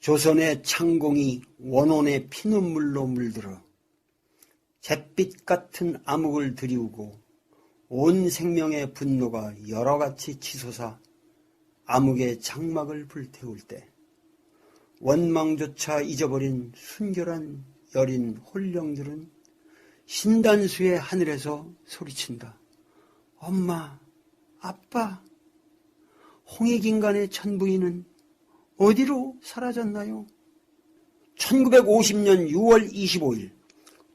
조선의 창공이 원혼의 피눈물로 물들어 잿빛 같은 암흑을 드리우고 온 생명의 분노가 여러같이 치솟아 암흑의 장막을 불태울 때 원망조차 잊어버린 순결한 여린 홀령들은 신단수의 하늘에서 소리친다. 엄마, 아빠, 홍익인간의 천부인은 어디로 사라졌나요? 1950년 6월 25일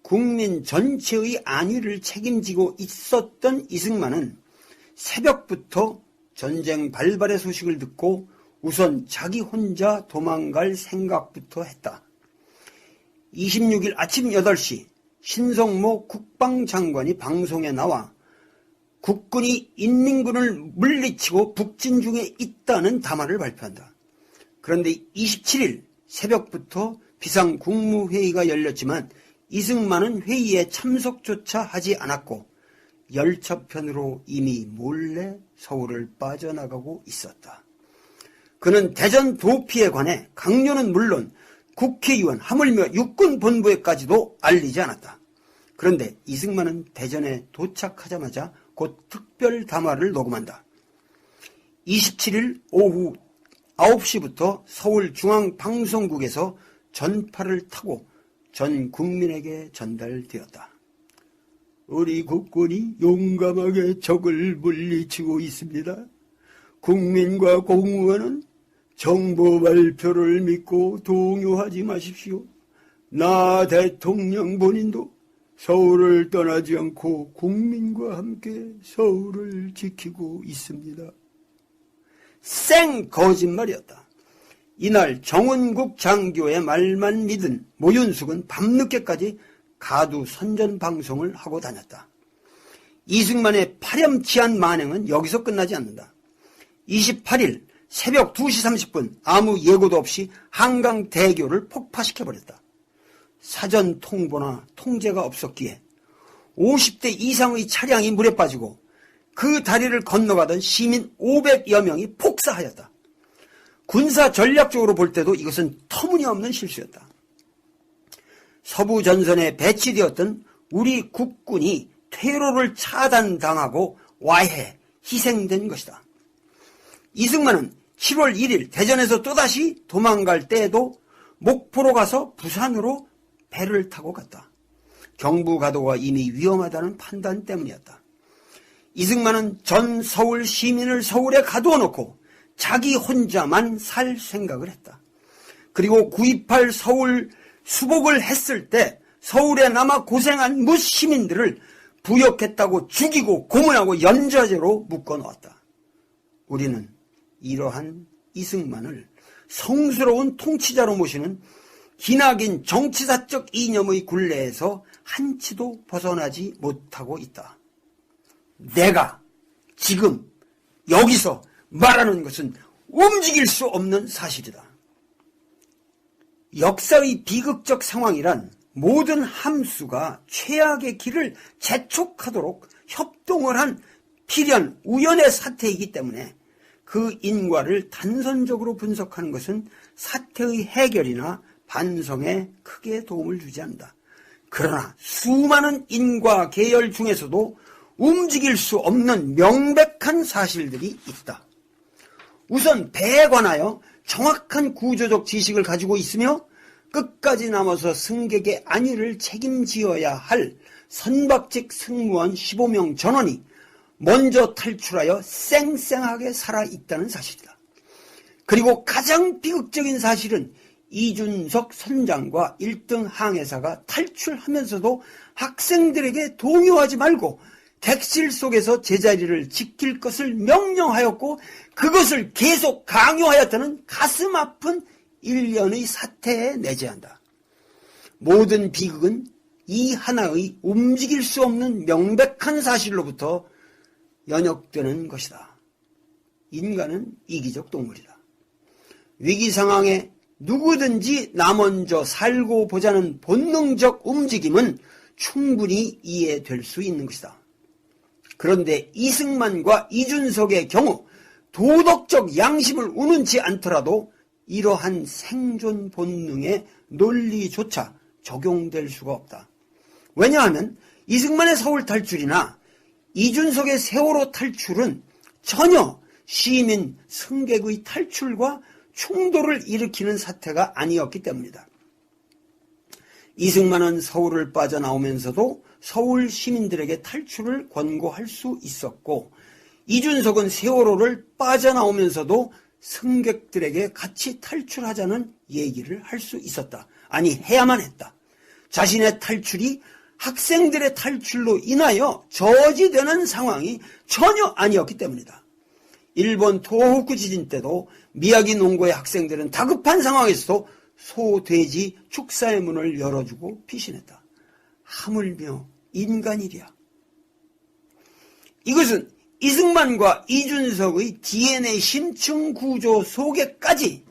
국민 전체의 안위를 책임지고 있었던 이승만은 새벽부터 전쟁 발발의 소식을 듣고 우선 자기 혼자 도망갈 생각부터 했다. 26일 아침 8시 신성모 국방장관이 방송에 나와 국군이 인민군을 물리치고 북진 중에 있다는 담화를 발표한다. 그런데 27일 새벽부터 비상국무회의가 열렸지만 이승만은 회의에 참석조차 하지 않았고 열차편으로 이미 몰래 서울을 빠져나가고 있었다. 그는 대전 도피에 관해 강요는 물론 국회의원 하물며 육군본부에까지도 알리지 않았다. 그런데 이승만은 대전에 도착하자마자 곧 특별 담화를 녹음한다. 27일 오후 9시부터 서울중앙방송국에서 전파를 타고 전 국민에게 전달되었다. 우리 국군이 용감하게 적을 물리치고 있습니다. 국민과 공무원은 정보 발표를 믿고 동요하지 마십시오. 나 대통령 본인도 서울을 떠나지 않고 국민과 함께 서울을 지키고 있습니다. 생 거짓말이었다. 이날 정은국 장교의 말만 믿은 모윤숙은 밤늦게까지 가두 선전 방송을 하고 다녔다. 이승만의 파렴치한 만행은 여기서 끝나지 않는다. 28일 새벽 2시 30분 아무 예고도 없이 한강대교를 폭파시켜버렸다. 사전 통보나 통제가 없었기에 50대 이상의 차량이 물에 빠지고 그 다리를 건너가던 시민 500여 명이 폭사하였다. 군사 전략적으로 볼 때도 이것은 터무니없는 실수였다. 서부 전선에 배치되었던 우리 국군이 퇴로를 차단당하고 와해, 희생된 것이다. 이승만은 7월 1일 대전에서 또다시 도망갈 때에도 목포로 가서 부산으로 배를 타고 갔다. 경부 가도가 이미 위험하다는 판단 때문이었다. 이승만은 전 서울 시민을 서울에 가두어 놓고 자기 혼자만 살 생각을 했다. 그리고 9.28 서울 수복을 했을 때 서울에 남아 고생한 무시민들을 부역했다고 죽이고 고문하고 연좌제로 묶어놓았다. 우리는 이러한 이승만을 성스러운 통치자로 모시는 기나긴 정치사적 이념의 굴레에서 한치도 벗어나지 못하고 있다. 내가 지금 여기서 말하는 것은 움직일 수 없는 사실이다. 역사의 비극적 상황이란 모든 함수가 최악의 길을 재촉하도록 협동을 한 필연 우연의 사태이기 때문에 그 인과를 단선적으로 분석하는 것은 사태의 해결이나 반성에 크게 도움을 주지 않는다. 그러나 수많은 인과 계열 중에서도 움직일 수 없는 명백한 사실들이 있다. 우선 배에 관하여 정확한 구조적 지식을 가지고 있으며 끝까지 남아서 승객의 안위를 책임지어야 할 선박직 승무원 15명 전원이 먼저 탈출하여 쌩쌩하게 살아있다는 사실이다. 그리고 가장 비극적인 사실은 이준석 선장과 1등 항해사가 탈출하면서도 학생들에게 동요하지 말고 객실 속에서 제자리를 지킬 것을 명령하였고 그것을 계속 강요하였다는 가슴 아픈 일련의 사태에 내재한다. 모든 비극은 이 하나의 움직일 수 없는 명백한 사실로부터 연역되는 것이다. 인간은 이기적 동물이다. 위기 상황에 누구든지 나 먼저 살고 보자는 본능적 움직임은 충분히 이해될 수 있는 것이다. 그런데 이승만과 이준석의 경우 도덕적 양심을 우는치 않더라도 이러한 생존 본능의 논리조차 적용될 수가 없다. 왜냐하면 이승만의 서울 탈출이나 이준석의 세월호 탈출은 전혀 시민 승객의 탈출과 충돌을 일으키는 사태가 아니었기 때문이다. 이승만은 서울을 빠져나오면서도 서울 시민들에게 탈출을 권고할 수 있었고, 이준석은 세월호를 빠져나오면서도 승객들에게 같이 탈출하자는 얘기를 할 수 있었다. 아니, 해야만 했다. 자신의 탈출이 학생들의 탈출로 인하여 저지되는 상황이 전혀 아니었기 때문이다. 일본 토호쿠 지진 때도 미야기 농고의 학생들은 다급한 상황에서도 소, 돼지, 축사의 문을 열어주고 피신했다. 하물며 인간이랴. 이것은 이승만과 이준석의 DNA 심층 구조 속에까지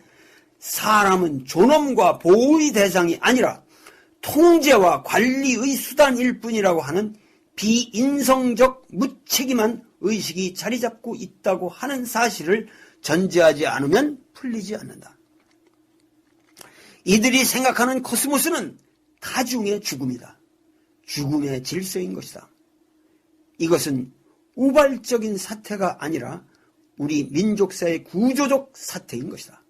사람은 존엄과 보호의 대상이 아니라 통제와 관리의 수단일 뿐이라고 하는 비인성적 무책임한 의식이 자리 잡고 있다고 하는 사실을 전제하지 않으면 풀리지 않는다. 이들이 생각하는 코스모스는 다중의 죽음이다. 죽음의 질서인 것이다. 이것은 우발적인 사태가 아니라 우리 민족사의 구조적 사태인 것이다.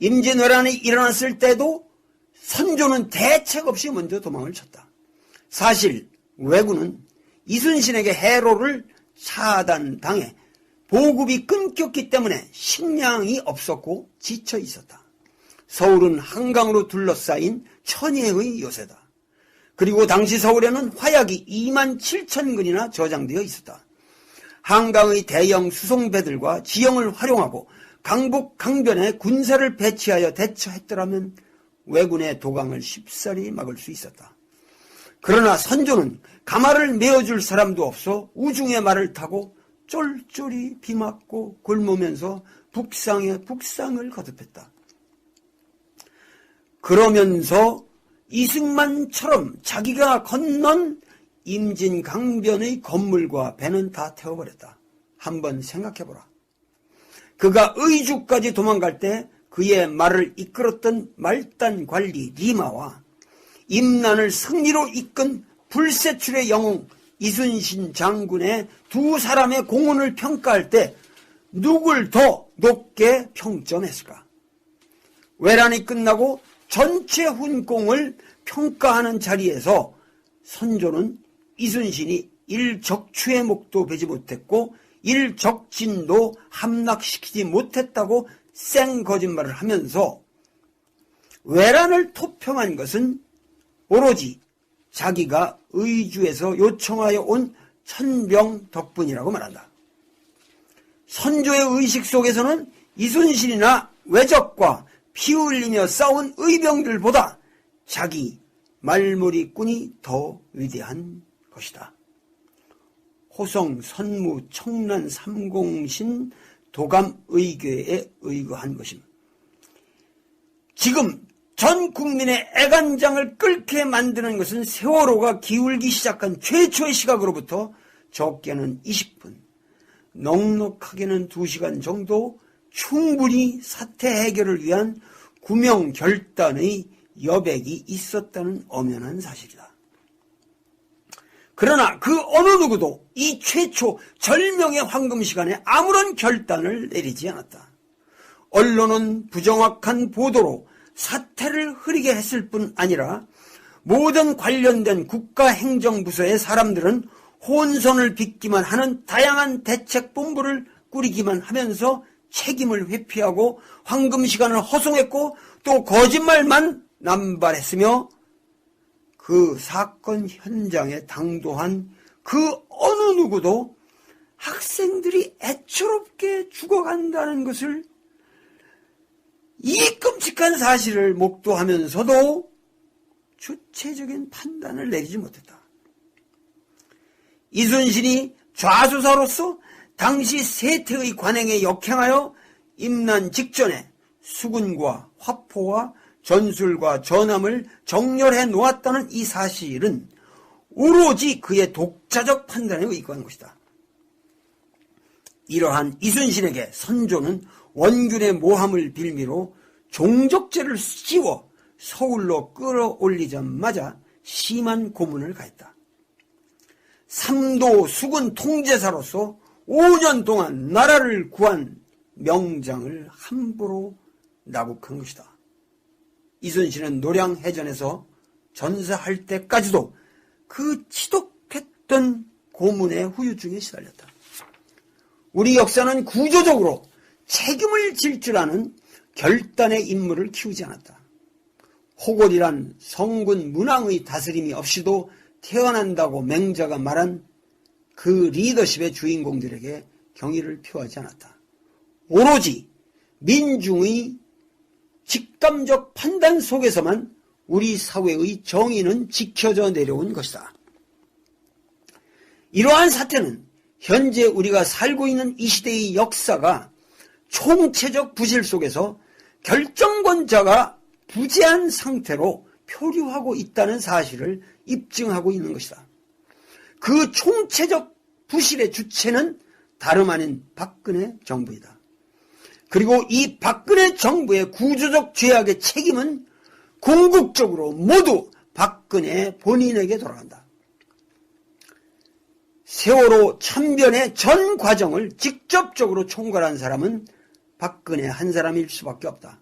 임진왜란이 일어났을 때도 선조는 대책 없이 먼저 도망을 쳤다. 사실 왜군은 이순신에게 해로를 차단당해 보급이 끊겼기 때문에 식량이 없었고 지쳐 있었다. 서울은 한강으로 둘러싸인 천혜의 요새다. 그리고 당시 서울에는 화약이 27,000근이나 저장되어 있었다. 한강의 대형 수송배들과 지형을 활용하고 강북 강변에 군사를 배치하여 대처했더라면 왜군의 도강을 쉽사리 막을 수 있었다. 그러나 선조는 가마를 메어줄 사람도 없어 우중의 말을 타고 쫄쫄이 비 맞고 굶으면서 북상에 북상을 거듭했다. 그러면서 이승만처럼 자기가 건넌 임진강변의 건물과 배는 다 태워버렸다. 한번 생각해보라. 그가 의주까지 도망갈 때 그의 말을 이끌었던 말단관리 리마와 임난을 승리로 이끈 불세출의 영웅 이순신 장군의 두 사람의 공헌을 평가할 때 누굴 더 높게 평점했을까? 외란이 끝나고 전체 훈공을 평가하는 자리에서 선조는 이순신이 일적추의 목도 베지 못했고 일적진도 함락시키지 못했다고 쌩 거짓말을 하면서 외란을 토평한 것은 오로지 자기가 의주에서 요청하여 온 천병 덕분이라고 말한다. 선조의 의식 속에서는 이순신이나 외적과 피 흘리며 싸운 의병들보다 자기 말머리꾼이 더 위대한 것이다. 호성, 선무, 청란, 삼공신, 도감의궤에 의거한 것입니다. 지금 전 국민의 애간장을 끓게 만드는 것은 세월호가 기울기 시작한 최초의 시각으로부터 적게는 20분, 넉넉하게는 2시간 정도 충분히 사태 해결을 위한 구명결단의 여백이 있었다는 엄연한 사실이다. 그러나 그 어느 누구도 이 최초 절명의 황금시간에 아무런 결단을 내리지 않았다. 언론은 부정확한 보도로 사태를 흐리게 했을 뿐 아니라 모든 관련된 국가행정부서의 사람들은 혼선을 빚기만 하는 다양한 대책본부를 꾸리기만 하면서 책임을 회피하고 황금시간을 허송했고 또 거짓말만 남발했으며 그 사건 현장에 당도한 그 어느 누구도 학생들이 애처롭게 죽어간다는 것을 이 끔찍한 사실을 목도하면서도 주체적인 판단을 내리지 못했다. 이순신이 좌수사로서 당시 세태의 관행에 역행하여 임난 직전에 수군과 화포와 전술과 전함을 정렬해 놓았다는 이 사실은 오로지 그의 독자적 판단에 의거한 것이다. 이러한 이순신에게 선조는 원균의 모함을 빌미로 종적죄를 씌워 서울로 끌어올리자마자 심한 고문을 가했다. 삼도 수군 통제사로서 5년 동안 나라를 구한 명장을 함부로 나복한 것이다. 이순신은 노량해전에서 전사할 때까지도 그 지독했던 고문의 후유증에 시달렸다. 우리 역사는 구조적으로 책임을 질 줄 아는 결단의 인물을 키우지 않았다. 호골이란 성군 문왕의 다스림이 없이도 태어난다고 맹자가 말한 그 리더십의 주인공들에게 경의를 표하지 않았다. 오로지 민중의 직감적 판단 속에서만 우리 사회의 정의는 지켜져 내려온 것이다. 이러한 사태는 현재 우리가 살고 있는 이 시대의 역사가 총체적 부실 속에서 결정권자가 부재한 상태로 표류하고 있다는 사실을 입증하고 있는 것이다. 그 총체적 부실의 주체는 다름 아닌 박근혜 정부이다. 그리고 이 박근혜 정부의 구조적 죄악의 책임은 궁극적으로 모두 박근혜 본인에게 돌아간다. 세월호 참변의 전 과정을 직접적으로 총괄한 사람은 박근혜 한 사람일 수밖에 없다.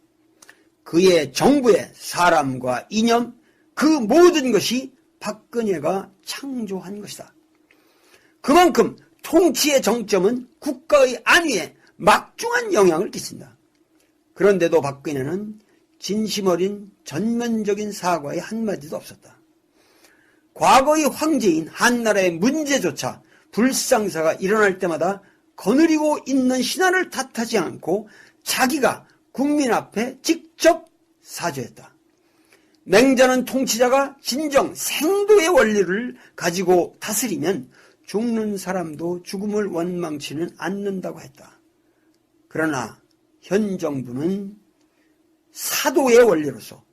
그의 정부의 사람과 이념, 그 모든 것이 박근혜가 창조한 것이다. 그만큼 통치의 정점은 국가의 안위에 막중한 영향을 끼친다. 그런데도 박근혜는 진심 어린 전면적인 사과의 한마디도 없었다. 과거의 황제인 한나라의 문제조차 불상사가 일어날 때마다 거느리고 있는 신하를 탓하지 않고 자기가 국민 앞에 직접 사죄했다. 맹자는 통치자가 진정 생도의 원리를 가지고 다스리면 죽는 사람도 죽음을 원망치는 않는다고 했다. 그러나 현 정부는 사도의 원리로서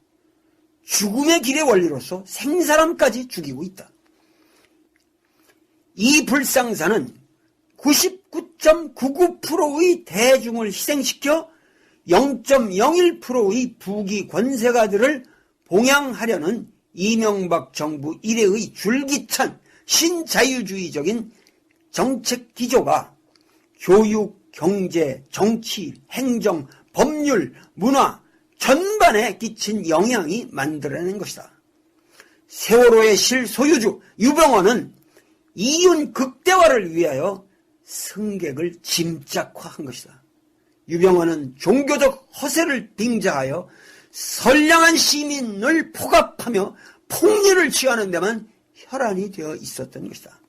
죽음의 길의 원리로서 생사람까지 죽이고 있다. 이 불상사는 99.99%의 대중을 희생시켜 0.01%의 부귀 권세가들을 봉양하려는 이명박 정부 이래의 줄기찬 신자유주의적인 정책 기조가 교육, 경제, 정치, 행정, 법률, 문화 전반에 끼친 영향이 만들어낸 것이다. 세월호의 실소유주 유병헌은 이윤 극대화를 위하여 승객을 짐짝화한 것이다. 유병헌은 종교적 허세를 빙자하여 선량한 시민을 포갑하며 폭리를 취하는 데만 혈안이 되어 있었던 것이다.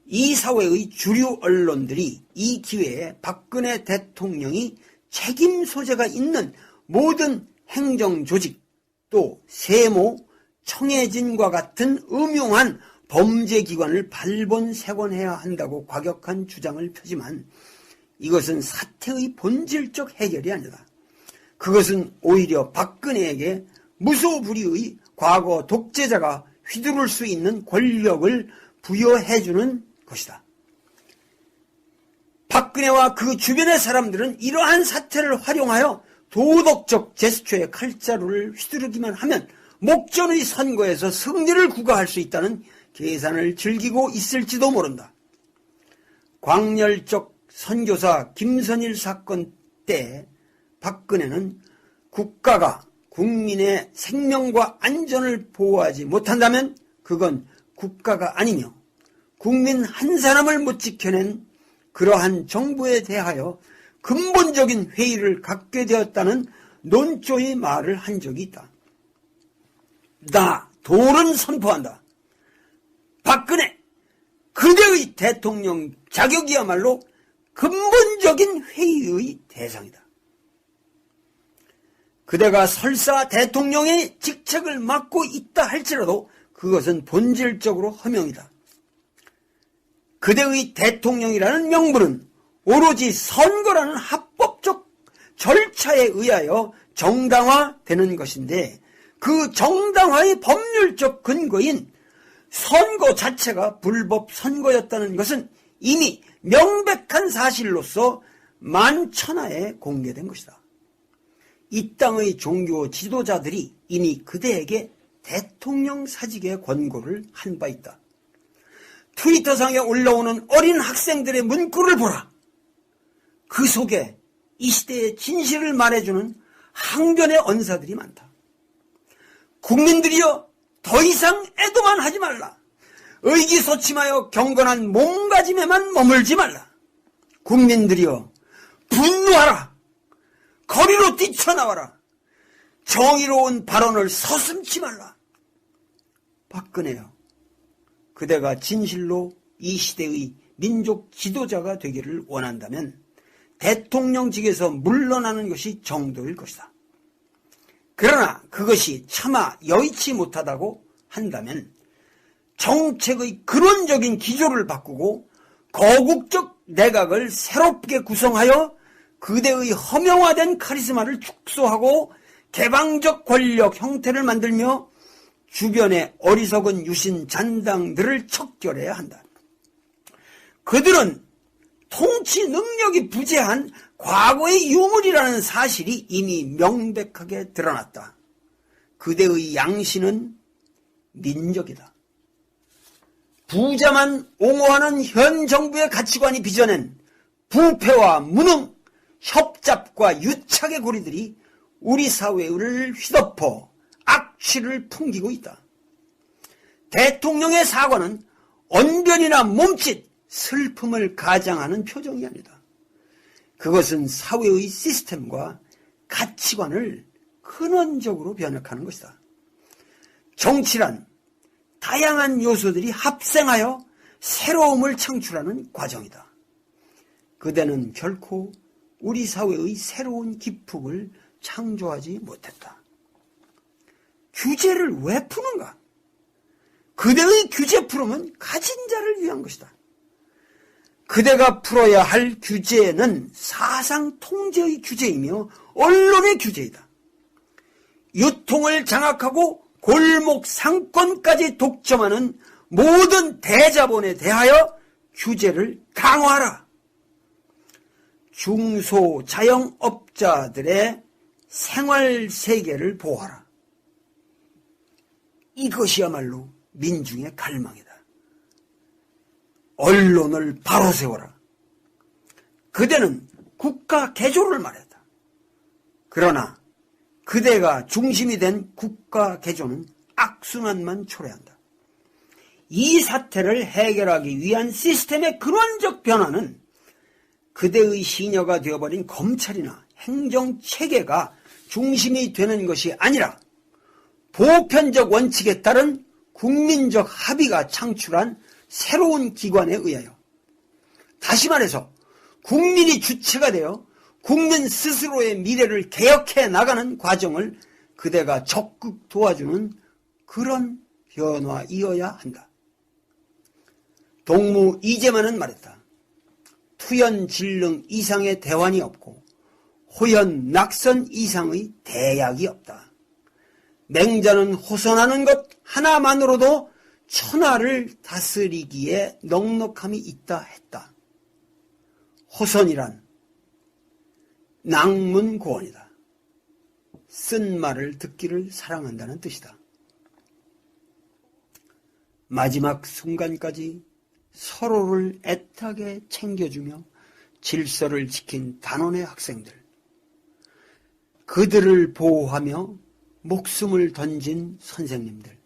이 사회의 주류 언론들이 이 기회에 박근혜 대통령이 책임 소재가 있는 모든 행정조직 또 세모, 청해진과 같은 음흉한 범죄기관을 발본색원해야 한다고 과격한 주장을 펴지만 이것은 사태의 본질적 해결이 아니다. 그것은 오히려 박근혜에게 무소불위의 과거 독재자가 휘두를 수 있는 권력을 부여해주는 것이다. 박근혜와 그 주변의 사람들은 이러한 사태를 활용하여 도덕적 제스처의 칼자루를 휘두르기만 하면 목전의 선거에서 승리를 구가할 수 있다는 계산을 즐기고 있을지도 모른다. 광렬적 선교사 김선일 사건 때 박근혜는 국가가 국민의 생명과 안전을 보호하지 못한다면 그건 국가가 아니며 국민 한 사람을 못 지켜낸 그러한 정부에 대하여 근본적인 회의를 갖게 되었다는 논조의 말을 한 적이 있다. 나 돌은 선포한다. 박근혜 그대의 대통령 자격이야말로 근본적인 회의의 대상이다. 그대가 설사 대통령의 직책을 맡고 있다 할지라도 그것은 본질적으로 허명이다. 그대의 대통령이라는 명분은 오로지 선거라는 합법적 절차에 의하여 정당화되는 것인데 그 정당화의 법률적 근거인 선거 자체가 불법 선거였다는 것은 이미 명백한 사실로서 만천하에 공개된 것이다. 이 땅의 종교 지도자들이 이미 그대에게 대통령 사직의 권고를 한 바 있다. 트위터상에 올라오는 어린 학생들의 문구를 보라. 그 속에 이 시대의 진실을 말해주는 항변의 언사들이 많다. 국민들이여, 더 이상 애도만 하지 말라. 의기소침하여 경건한 몸가짐에만 머물지 말라. 국민들이여, 분노하라. 거리로 뛰쳐나와라. 정의로운 발언을 서슴지 말라. 박근혜여, 그대가 진실로 이 시대의 민족 지도자가 되기를 원한다면 대통령직에서 물러나는 것이 정도일 것이다. 그러나 그것이 차마 여의치 못하다고 한다면 정책의 근원적인 기조를 바꾸고 거국적 내각을 새롭게 구성하여 그대의 허명화된 카리스마를 축소하고 개방적 권력 형태를 만들며 주변의 어리석은 유신 잔당들을 척결해야 한다. 그들은 통치 능력이 부재한 과거의 유물이라는 사실이 이미 명백하게 드러났다. 그대의 양신은 민족이다. 부자만 옹호하는 현 정부의 가치관이 빚어낸 부패와 무능, 협잡과 유착의 고리들이 우리 사회를 휘덮어 악취를 풍기고 있다. 대통령의 사과는 언변이나 몸짓, 슬픔을 가장하는 표정이 아니다. 그것은 사회의 시스템과 가치관을 근원적으로 변혁하는 것이다. 정치란 다양한 요소들이 합생하여 새로움을 창출하는 과정이다. 그대는 결코 우리 사회의 새로운 기폭을 창조하지 못했다. 규제를 왜 푸는가? 그대의 규제 풀음은 가진 자를 위한 것이다. 그대가 풀어야 할 규제는 사상 통제의 규제이며 언론의 규제이다. 유통을 장악하고 골목 상권까지 독점하는 모든 대자본에 대하여 규제를 강화하라. 중소자영업자들의 생활세계를 보호하라. 이것이야말로 민중의 갈망이다. 언론을 바로 세워라. 그대는 국가 개조를 말했다. 그러나 그대가 중심이 된 국가 개조는 악순환만 초래한다. 이 사태를 해결하기 위한 시스템의 근원적 변화는 그대의 시녀가 되어버린 검찰이나 행정체계가 중심이 되는 것이 아니라 보편적 원칙에 따른 국민적 합의가 창출한 새로운 기관에 의하여, 다시 말해서 국민이 주체가 되어 국민 스스로의 미래를 개혁해 나가는 과정을 그대가 적극 도와주는 그런 변화이어야 한다. 동무 이재만은 말했다. 투연진릉 이상의 대환이 없고 호연 낙선 이상의 대약이 없다. 맹자는 호선하는 것 하나만으로도 천하를 다스리기에 넉넉함이 있다 했다. 호선이란 낭문고원이다. 쓴 말을 듣기를 사랑한다는 뜻이다. 마지막 순간까지 서로를 애타게 챙겨주며 질서를 지킨 단원의 학생들, 그들을 보호하며 목숨을 던진 선생님들,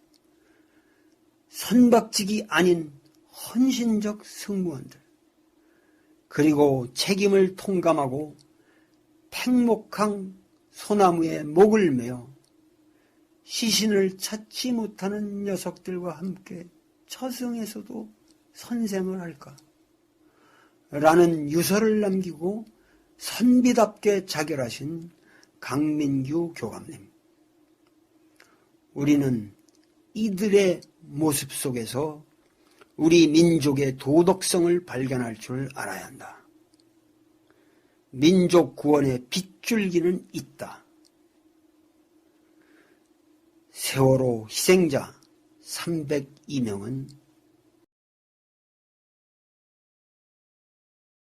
선박직이 아닌 헌신적 승무원들, 그리고 책임을 통감하고 팽목항 소나무에 목을 메어 시신을 찾지 못하는 녀석들과 함께 처승에서도 선생을 할까? 라는 유서를 남기고 선비답게 자결하신 강민규 교감님. 우리는 이들의 모습 속에서 우리 민족의 도덕성을 발견할 줄 알아야 한다. 민족 구원의 빗줄기는 있다. 세월호 희생자 302명은